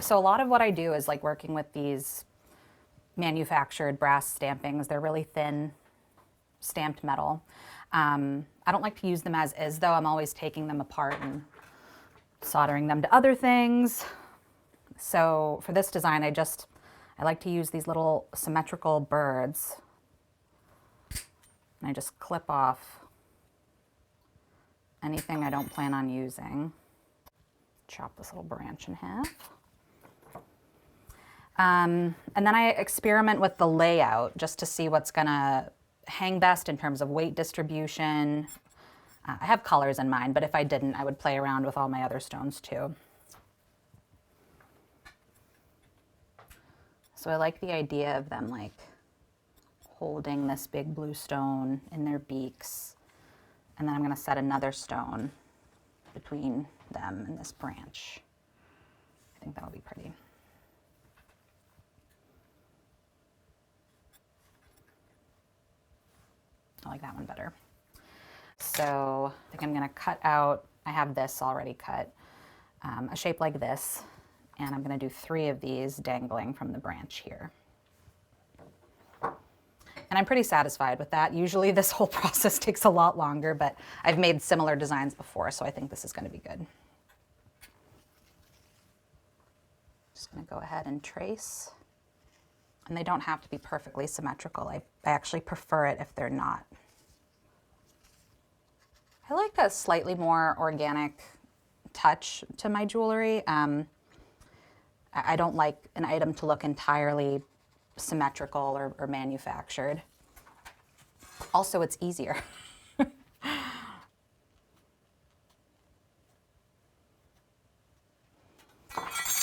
So a lot of what I do is like working with these manufactured brass stampings. They're really thin stamped metal. I don't like to use them as is though. I'm always taking them apart and soldering them to other things. So for this design, I like to use these little symmetrical birds. And I just clip off anything I don't plan on using. Chop this little branch in half. And then I experiment with the layout just to see what's gonna hang best in terms of weight distribution. I have colors in mind, but if I didn't, I would play around with all my other stones too. So I like the idea of them like holding this big blue stone in their beaks. And then I'm gonna set another stone between them and this branch. I think that'll be pretty. I like that one better. So I think I'm gonna cut out, I have this already cut, a shape like this, and I'm gonna do 3 of these dangling from the branch here. And I'm pretty satisfied with that. Usually this whole process takes a lot longer, but I've made similar designs before, so I think this is gonna be good. Just gonna go ahead and trace. And they don't have to be perfectly symmetrical. I actually prefer it if they're not. I like a slightly more organic touch to my jewelry. I don't like an item to look entirely symmetrical or manufactured. Also, it's easier.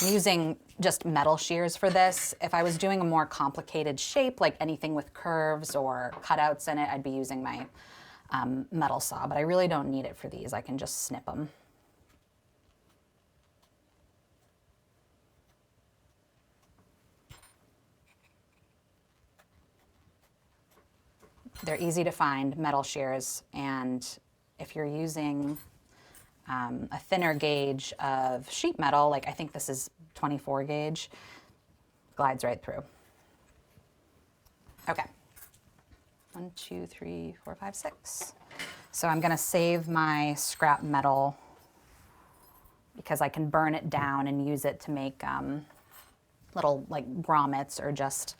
I'm using just metal shears for this. If I was doing a more complicated shape, like anything with curves or cutouts in it, I'd be using my metal saw, but I really don't need it for these. I can just snip them. They're easy to find, metal shears, and if you're using a thinner gauge of sheet metal, like I think this is 24 gauge, glides right through. Okay. 1, 2, 3, 4, 5, 6. So I'm gonna save my scrap metal because I can burn it down and use it to make little like grommets or just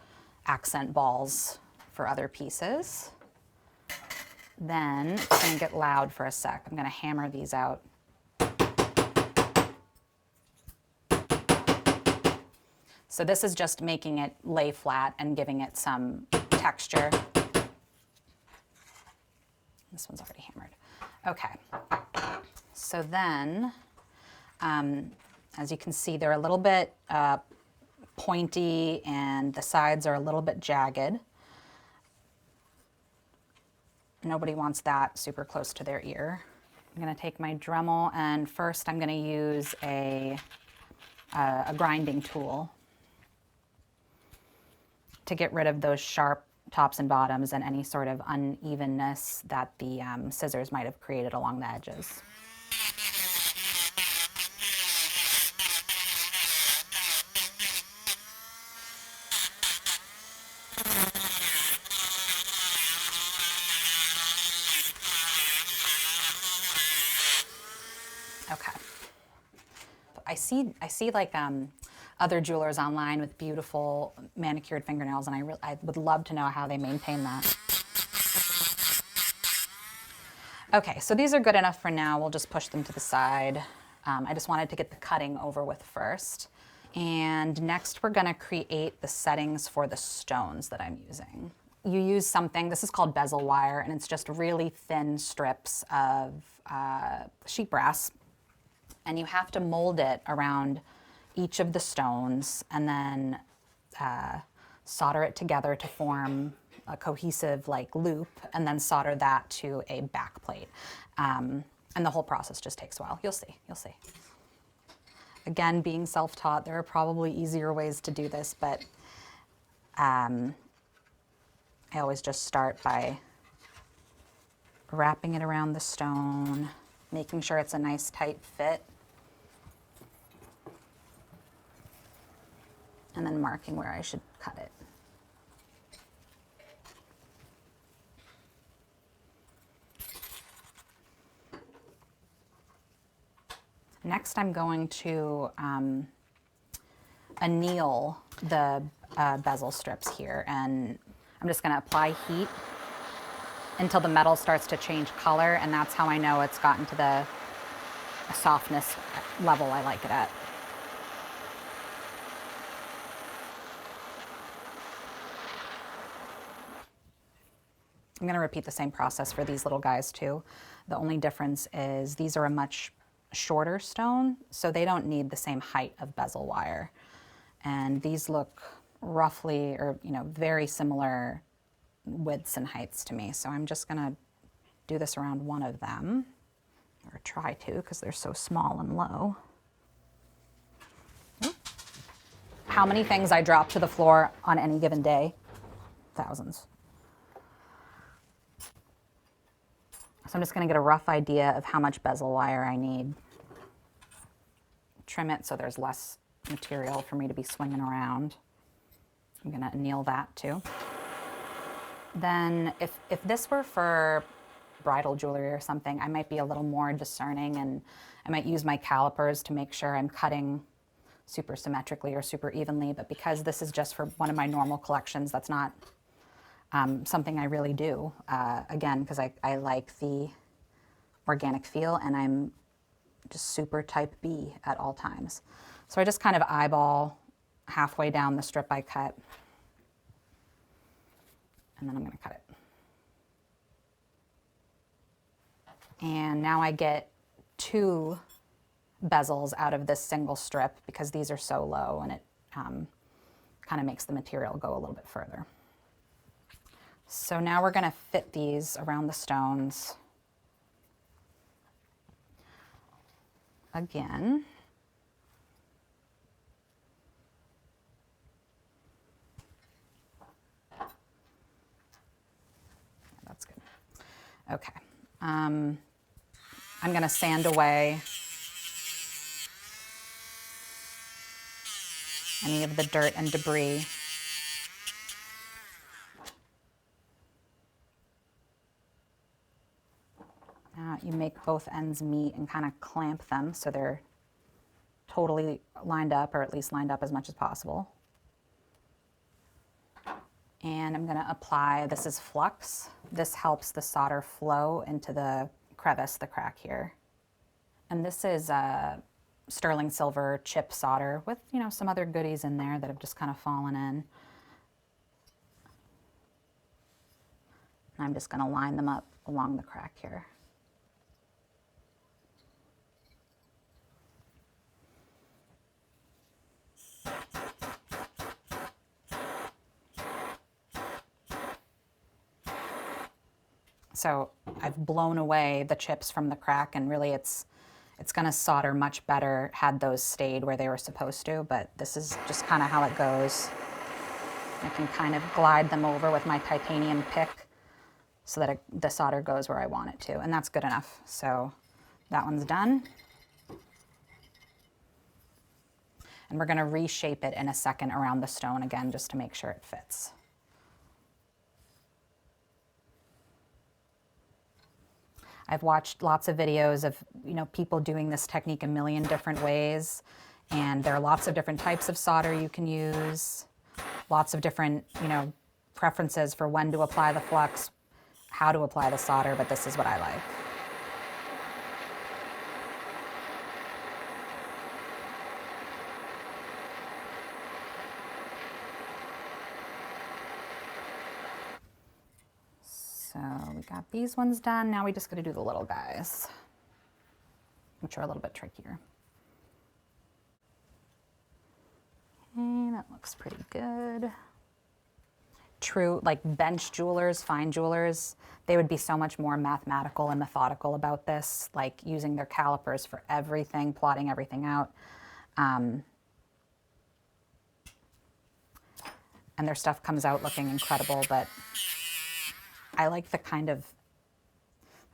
accent balls for other pieces. Then it's gonna get loud for a sec. I'm gonna hammer these out. So this is just making it lay flat and giving it some texture. This one's already hammered. Okay, so then, as you can see, they're a little bit pointy and the sides are a little bit jagged. Nobody wants that super close to their ear. I'm gonna take my Dremel and first I'm gonna use a grinding tool to get rid of those sharp tops and bottoms and any sort of unevenness that the scissors might have created along the edges. Okay. I see like other jewelers online with beautiful manicured fingernails, and I would love to know how they maintain that. Okay, so these are good enough for now. We'll just push them to the side. I just wanted to get the cutting over with first. And next we're gonna create the settings for the stones that I'm using. You use something, this is called bezel wire, and it's just really thin strips of sheet brass. And you have to mold it around each of the stones and then solder it together to form a cohesive like loop, and then solder that to a back plate. And the whole process just takes a while. You'll see, you'll see. Again, being self-taught, there are probably easier ways to do this, but I always just start by wrapping it around the stone, making sure it's a nice tight fit. and then marking where I should cut it. Next, I'm going to anneal the bezel strips here, and I'm just going to apply heat until the metal starts to change color, and that's how I know it's gotten to the softness level I like it at. I'm going to repeat the same process for these little guys too. The only difference is these are a much shorter stone, so they don't need the same height of bezel wire. And these look roughly, or very similar widths and heights to me. So I'm just going to do this around one of them, or try to, because they're so small and low. How many things I drop to the floor on any given day? Thousands. So I'm just going to get a rough idea of how much bezel wire I need. Trim it so there's less material for me to be swinging around. I'm going to anneal that too. Then if this were for bridal jewelry or something, I might be a little more discerning, and I might use my calipers to make sure I'm cutting super symmetrically or super evenly. But because this is just for one of my normal collections, that's not something I really do. Again, because I like the organic feel, and I'm just super type B at all times. So I just kind of eyeball halfway down the strip I cut, and then I'm going to cut it. And now I get 2 bezels out of this single strip because these are so low, and it kind of makes the material go a little bit further. So now we're going to fit these around the stones. Again. That's good. Okay. I'm going to sand away any of the dirt and debris. You make both ends meet and kind of clamp them so they're totally lined up, or at least lined up as much as possible. And I'm going to apply, this is flux. This helps the solder flow into the crevice, the crack here. And this is sterling silver chip solder with, some other goodies in there that have just kind of fallen in. And I'm just going to line them up along the crack here. So I've blown away the chips from the crack, and really it's going to solder much better had those stayed where they were supposed to, but this is just kind of how it goes. I can kind of glide them over with my titanium pick so that the solder goes where I want it to, and that's good enough. So that one's done. And we're going to reshape it in a second around the stone again just to make sure it fits. I've watched lots of videos of people doing this technique a million different ways, and there are lots of different types of solder you can use, lots of different preferences for when to apply the flux, how to apply the solder, but this is what I like. So we got these ones done. Now we just got to do the little guys, which are a little bit trickier. Okay, that looks pretty good. True, like bench jewelers, fine jewelers, they would be so much more mathematical and methodical about this, like using their calipers for everything, plotting everything out. And their stuff comes out looking incredible, but I like the kind of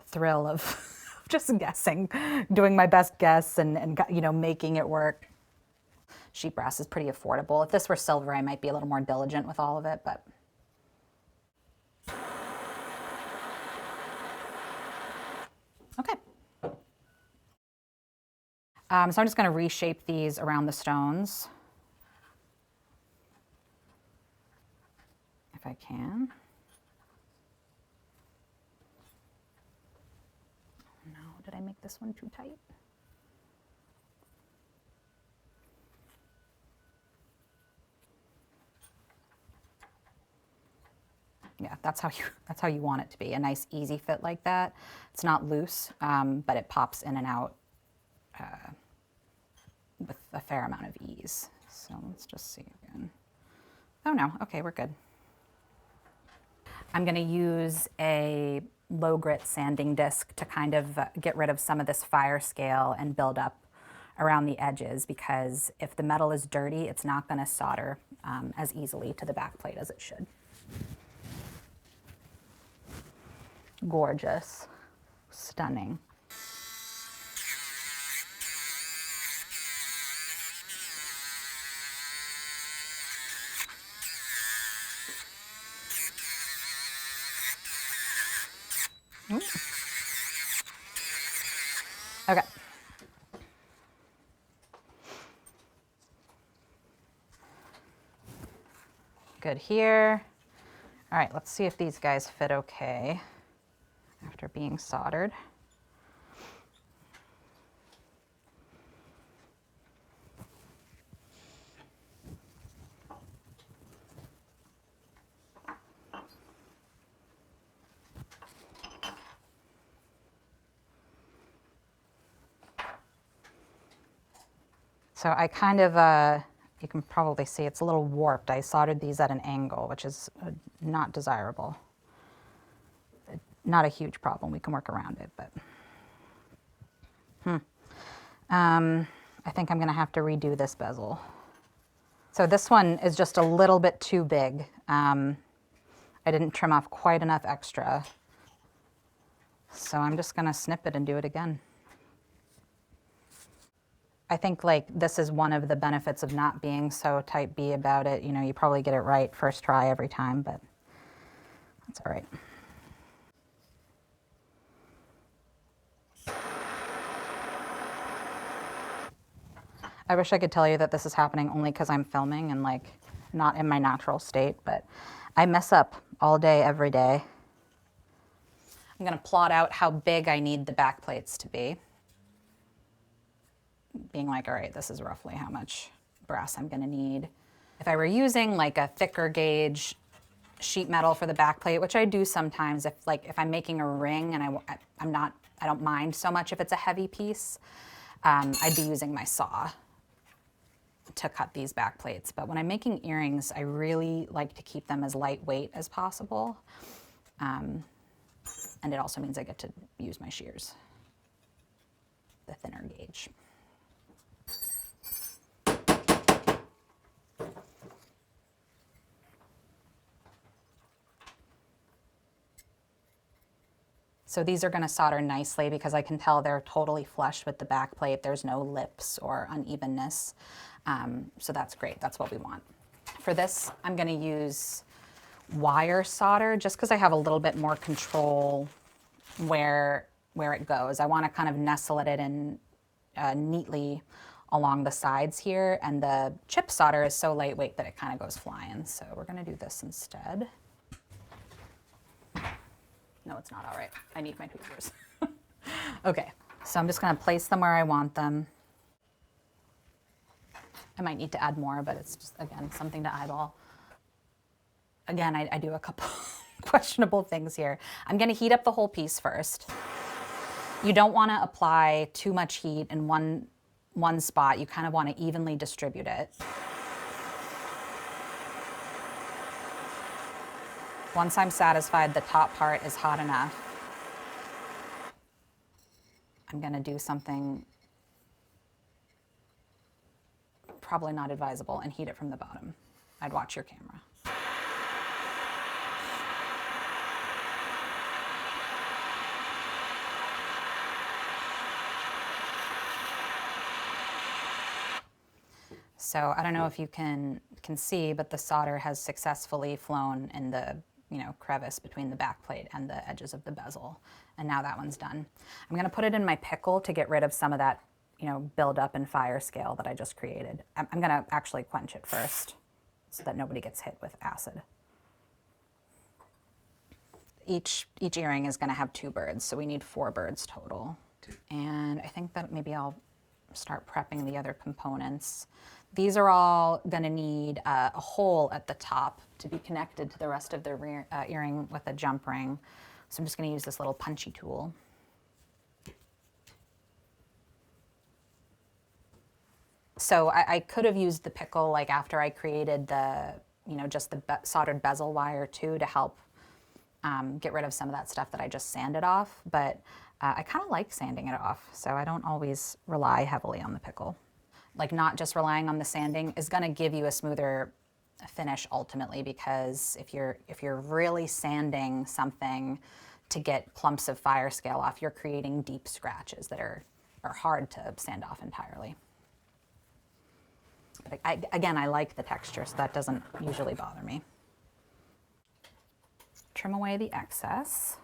thrill of just guessing, doing my best guess and making it work. sheet brass is pretty affordable. If this were silver, I might be a little more diligent with all of it, but. Okay. So I'm just going to reshape these around the stones, if I can. No, did I make this one too tight? Yeah, that's how you want it to be, a nice easy fit like that. It's not loose, but it pops in and out with a fair amount of ease. So let's just see again. Oh no, okay, we're good. I'm going to use a low grit sanding disc to kind of get rid of some of this fire scale and build up around the edges, because if the metal is dirty, it's not going to solder as easily to the back plate as it should. Gorgeous, stunning. Okay. Good here. All right, let's see if these guys fit okay after being soldered. So I kind of, you can probably see it's a little warped. I soldered these at an angle, which is not desirable. Not a huge problem. We can work around it, but. I think I'm going to have to redo this bezel. So this one is just a little bit too big. I didn't trim off quite enough extra. So I'm just going to snip it and do it again. I think like this is one of the benefits of not being so type B about it. You know, you probably get it right first try every time, but that's all right. I wish I could tell you that this is happening only because I'm filming and like not in my natural state, but I mess up all day, every day. I'm going to plot out how big I need the back plates to be. Being like, all right, this is roughly how much brass I'm going to need. If I were using like a thicker gauge sheet metal for the back plate, which I do sometimes, if I'm making a ring and I don't mind so much if it's a heavy piece, I'd be using my saw to cut these back plates. But when I'm making earrings, I really like to keep them as lightweight as possible. And it also means I get to use my shears, the thinner gauge. So these are going to solder nicely because I can tell they're totally flush with the back plate. There's no lips or unevenness. So that's great. That's what we want. For this, I'm going to use wire solder just because I have a little bit more control where it goes. I want to kind of nestle it in neatly along the sides here. And the chip solder is so lightweight that it kind of goes flying. So we're going to do this instead. No, it's not all right. I need my tweezers. Okay, so I'm just going to place them where I want them. I might need to add more, but it's just, again, something to eyeball. Again, I do a couple questionable things here. I'm going to heat up the whole piece first. You don't want to apply too much heat in one spot. You kind of want to evenly distribute it. Once I'm satisfied the top part is hot enough, I'm going to do something probably not advisable and heat it from the bottom. I'd watch your camera. So I don't know if you can see, but the solder has successfully flown in the crevice between the back plate and the edges of the bezel. And now that one's done. I'm going to put it in my pickle to get rid of some of that build up and fire scale that I just created. I'm going to actually quench it first so that nobody gets hit with acid. Each earring is going to have 2 birds, so we need 4 birds total. And I think that maybe I'll start prepping the other components. These are all going to need a hole at the top to be connected to the rest of the earring with a jump ring. So I'm just going to use this little punchy tool. So I could have used the pickle like after I created the, just the soldered bezel wire too to help get rid of some of that stuff that I just sanded off. But I kind of like sanding it off, so I don't always rely heavily on the pickle. Like not just relying on the sanding is going to give you a smoother finish ultimately, because if you're really sanding something to get clumps of fire scale off, you're creating deep scratches that are hard to sand off entirely. But again, I like the texture, so that doesn't usually bother me. Trim away the excess.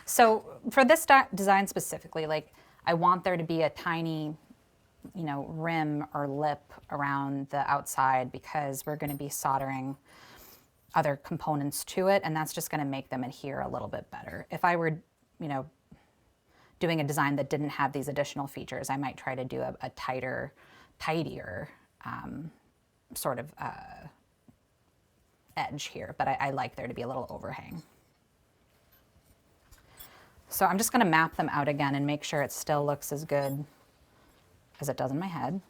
So for this design specifically, like I want there to be a tiny, rim or lip around the outside because we're going to be soldering other components to it, and that's just going to make them adhere a little bit better. If I were, doing a design that didn't have these additional features, I might try to do a tighter, tidier sort of edge here, but I like there to be a little overhang. So I'm just going to map them out again and make sure it still looks as good as it does in my head.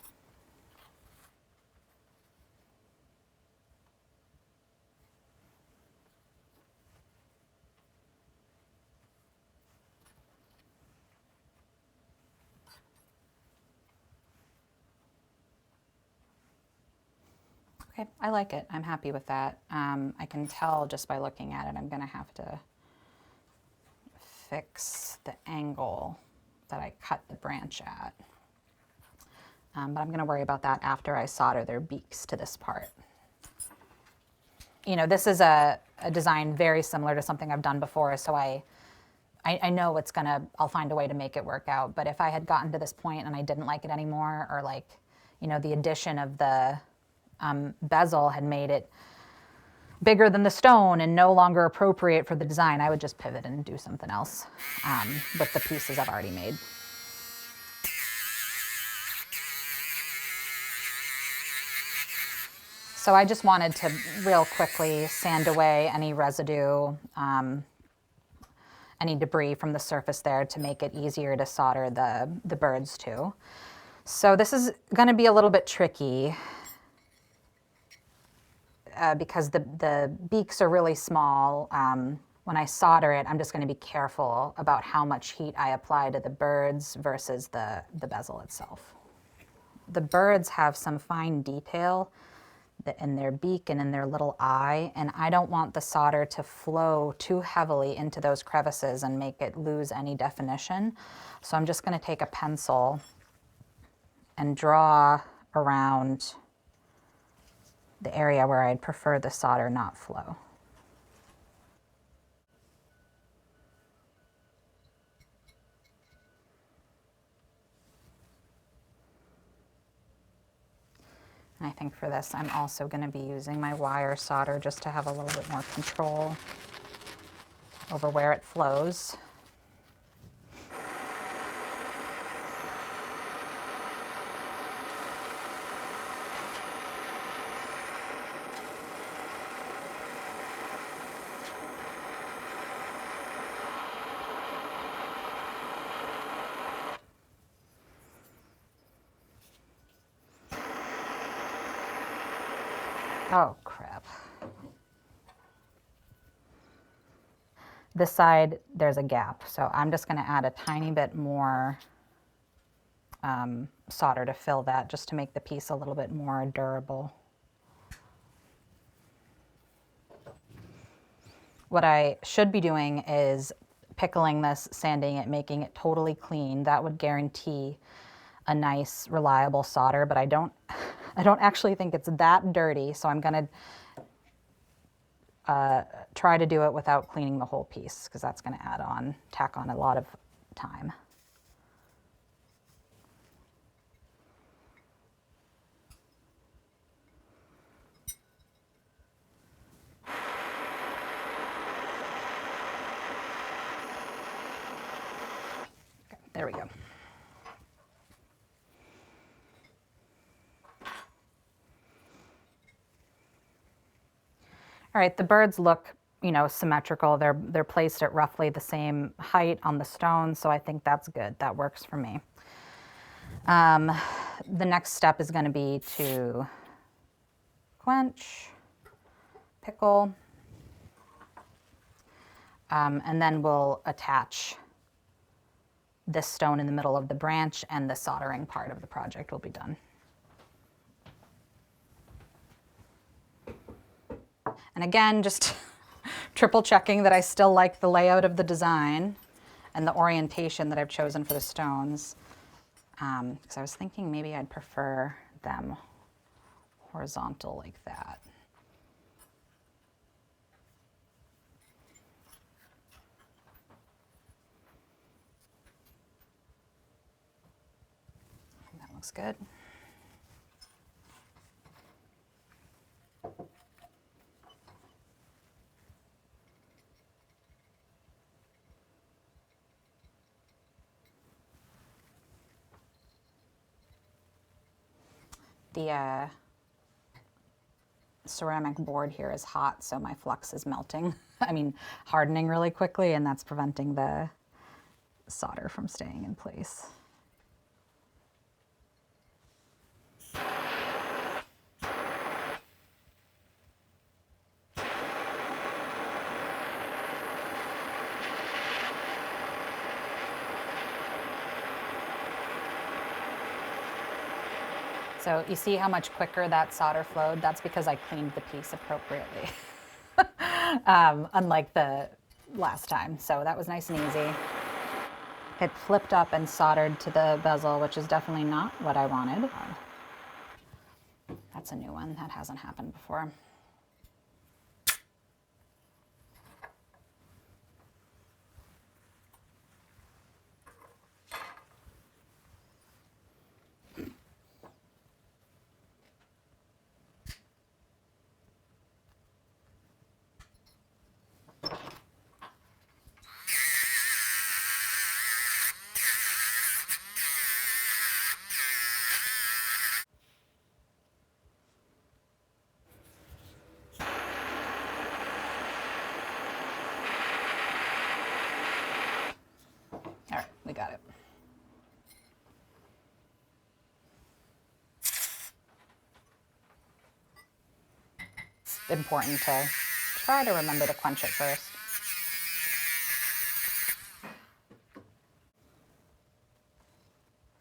Okay, I like it. I'm happy with that. I can tell just by looking at it, I'm going to have to fix the angle that I cut the branch at. But I'm going to worry about that after I solder their beaks to this part. This is a design very similar to something I've done before, so I know I'll find a way to make it work out. But if I had gotten to this point and I didn't like it anymore, or like, the addition of the bezel had made it bigger than the stone and no longer appropriate for the design, I would just pivot and do something else with the pieces I've already made. So I just wanted to real quickly sand away any residue, any debris from the surface there to make it easier to solder the birds to. So this is going to be a little bit tricky because the beaks are really small. When I solder it, I'm just going to be careful about how much heat I apply to the birds versus the bezel itself. The birds have some fine detail in their beak and in their little eye, and I don't want the solder to flow too heavily into those crevices and make it lose any definition. So I'm just going to take a pencil and draw around the area where I'd prefer the solder not flow. And I think for this, I'm also going to be using my wire solder just to have a little bit more control over where it flows. Oh, crap. This side, there's a gap, so I'm just going to add a tiny bit more solder to fill that, just to make the piece a little bit more durable. What I should be doing is pickling this, sanding it, making it totally clean. That would guarantee a nice, reliable solder, but I don't actually think it's that dirty, so I'm gonna try to do it without cleaning the whole piece, because that's gonna tack on a lot of time. Okay, there we go. All right, the birds look, you know, symmetrical. They're placed at roughly the same height on the stone, so I think that's good. That works for me. The next step is going to be to quench, pickle, and then we'll attach this stone in the middle of the branch, and the soldering part of the project will be done. And again, just triple checking that I still like the layout of the design and the orientation that I've chosen for the stones. Because I was thinking maybe I'd prefer them horizontal like that. That looks good. The ceramic board here is hot, so my flux is melting. I mean, hardening really quickly, and that's preventing the solder from staying in place. So you see how much quicker that solder flowed? That's because I cleaned the piece appropriately, unlike the last time. So that was nice and easy. It flipped up and soldered to the bezel, which is definitely not what I wanted. That's a new one. That hasn't happened before. All right, we got it. It's important to try to remember to quench it first.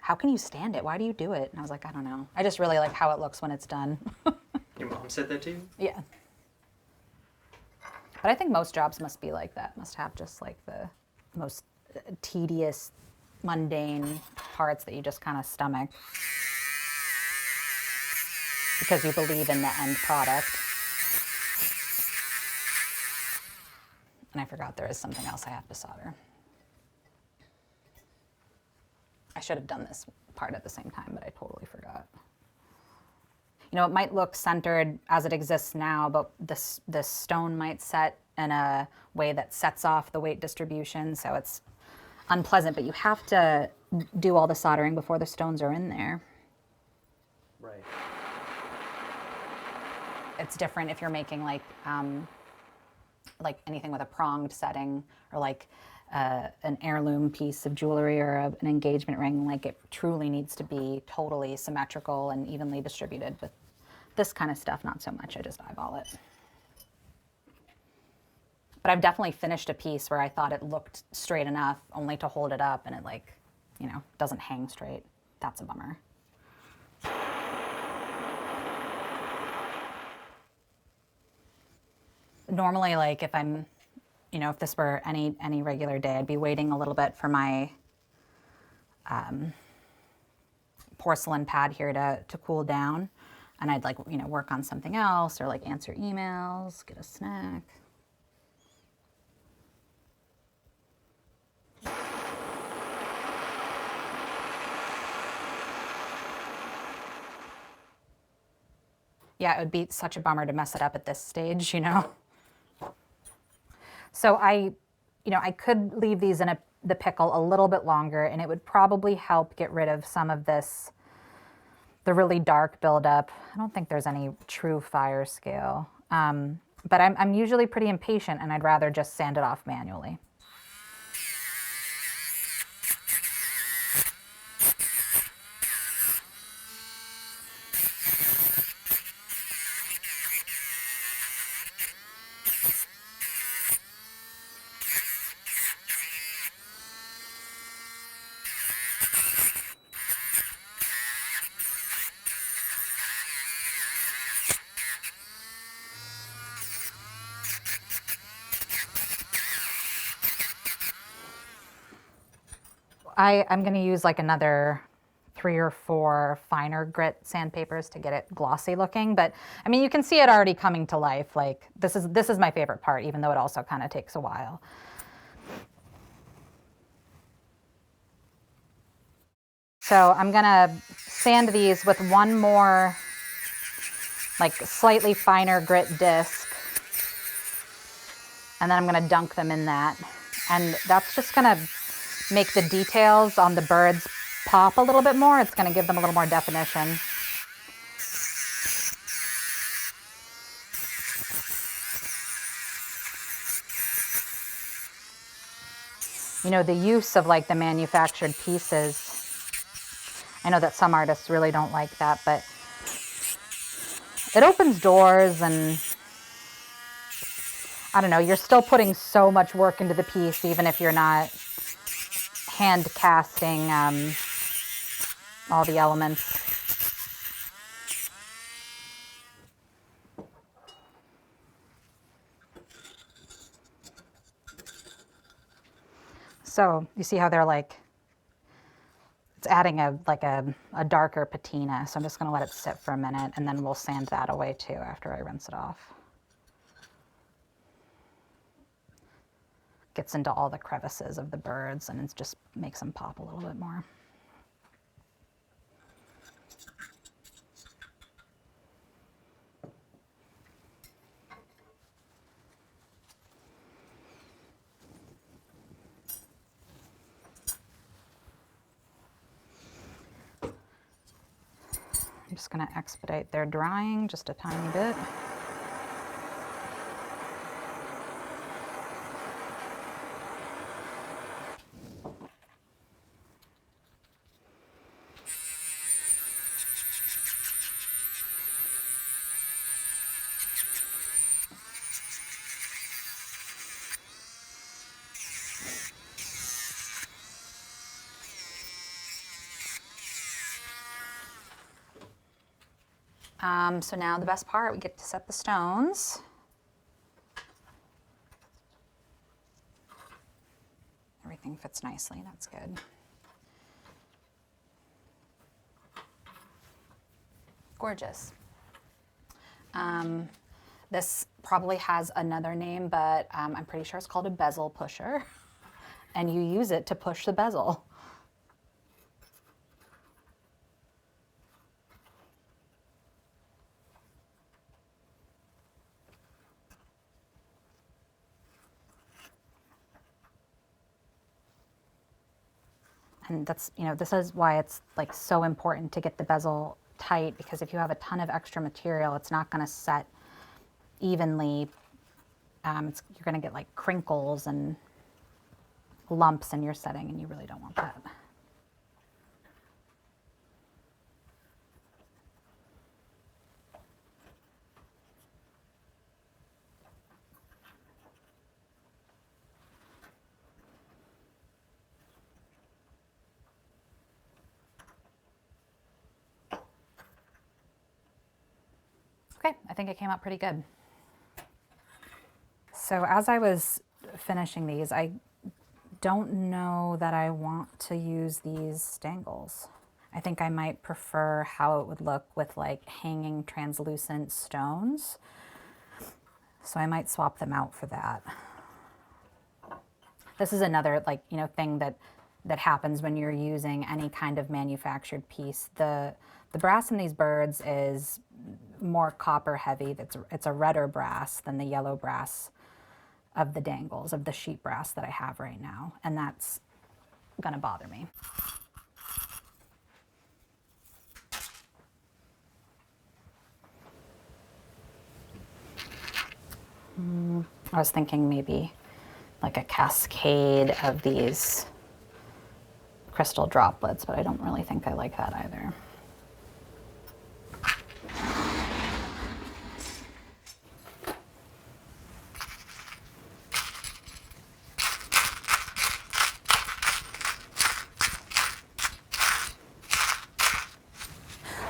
How can you stand it? Why do you do it? And I was like, I don't know. I just really like how it looks when it's done. Your mom said that to you? Yeah. But I think most jobs must be like that, must have just like the most tedious, mundane parts that you just kind of stomach because you believe in the end product. And I forgot there is something else I have to solder. I should have done this part at the same time, but I totally forgot. You know, it might look centered as it exists now, but this stone might set in a way that sets off the weight distribution, so it's unpleasant, but you have to do all the soldering before the stones are in there. Right. It's different if you're making like anything with a pronged setting, or like an heirloom piece of jewelry or an engagement ring. Like, it truly needs to be totally symmetrical and evenly distributed. With this kind of stuff, not so much. I just eyeball it. But I've definitely finished a piece where I thought it looked straight enough, only to hold it up and it, like, you know, doesn't hang straight. That's a bummer. Normally, like if I'm, if this were any regular day, I'd be waiting a little bit for my porcelain pad here to cool down, and I'd like, work on something else or like answer emails, get a snack. Yeah, it would be such a bummer to mess it up at this stage, So I could leave these in the pickle a little bit longer, and it would probably help get rid of some of this, the really dark buildup. I don't think there's any true fire scale, but I'm usually pretty impatient, and I'd rather just sand it off manually. I'm going to use like another 3 or 4 finer grit sandpapers to get it glossy looking. But I mean, you can see it already coming to life. Like this is my favorite part, even though it also kind of takes a while. So I'm going to sand these with one more like slightly finer grit disc. And then I'm going to dunk them in that. And that's just going to make the details on the birds pop a little bit more. It's going to give them a little more definition. The use of like the manufactured pieces. I know that some artists really don't like that, but it opens doors, and I don't know, you're still putting so much work into the piece, even if you're not hand casting all the elements. So you see how they're like, it's adding a darker patina. So I'm just gonna let it sit for a minute, and then we'll sand that away too after I rinse it off. Gets into all the crevices of the birds, and it just makes them pop a little bit more. I'm just going to expedite their drying just a tiny bit. So now the best part, we get to set the stones. Everything fits nicely, that's good. Gorgeous. This probably has another name, but I'm pretty sure it's called a bezel pusher. And you use it to push the bezel. And that's, this is why it's like so important to get the bezel tight, because if you have a ton of extra material, it's not going to set evenly. You're going to get like crinkles and lumps in your setting, and you really don't want that. Okay, I think it came out pretty good. So as I was finishing these, I don't know that I want to use these dangles. I think I might prefer how it would look with like hanging translucent stones. So I might swap them out for that. This is another like, you know, thing that happens when you're using any kind of manufactured piece. The brass in these birds is more copper heavy. It's a redder brass than the yellow brass of the dangles, of the sheet brass that I have right now. And that's gonna bother me. I was thinking maybe like a cascade of these crystal droplets, but I don't really think I like that either.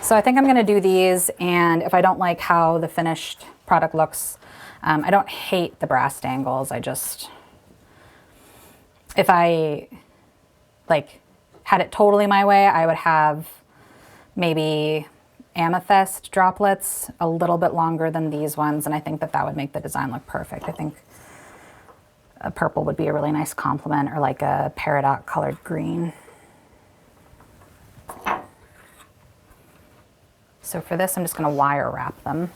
So I think I'm gonna do these, and if I don't like how the finished product looks, I don't hate the brass dangles. I just, if I like had it totally my way, I would have maybe amethyst droplets a little bit longer than these ones, and I think that would make the design look perfect. I think a purple would be a really nice complement, or like a peridot colored green. So for this, I'm just gonna wire wrap them.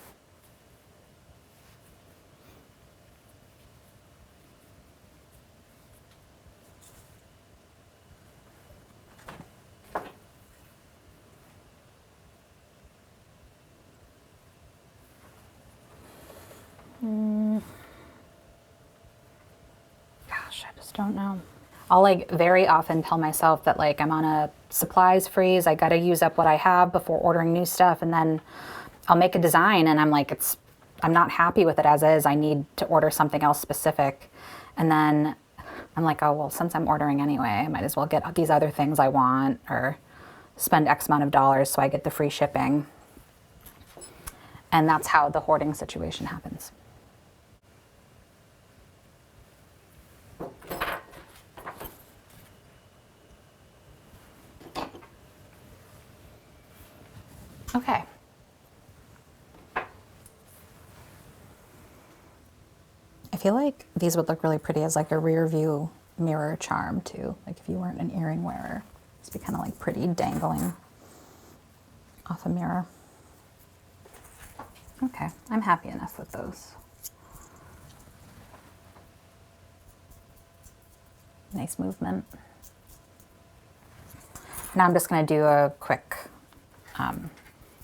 Gosh, I just don't know. I'll like very often tell myself that like I'm on a supplies freeze. I got to use up what I have before ordering new stuff. And then I'll make a design and I'm like, I'm not happy with it as is. I need to order something else specific. And then I'm like, oh, well, since I'm ordering anyway, I might as well get these other things I want or spend X amount of dollars so I get the free shipping. And that's how the hoarding situation happens. Okay. I feel like these would look really pretty as like a rear view mirror charm too. Like if you weren't an earring wearer, this would be kind of like pretty dangling off a mirror. Okay, I'm happy enough with those. Nice movement. Now I'm just gonna do a quick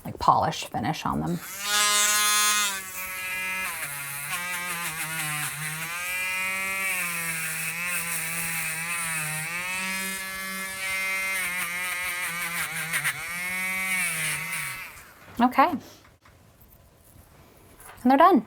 like polish finish on them. Okay. And they're done.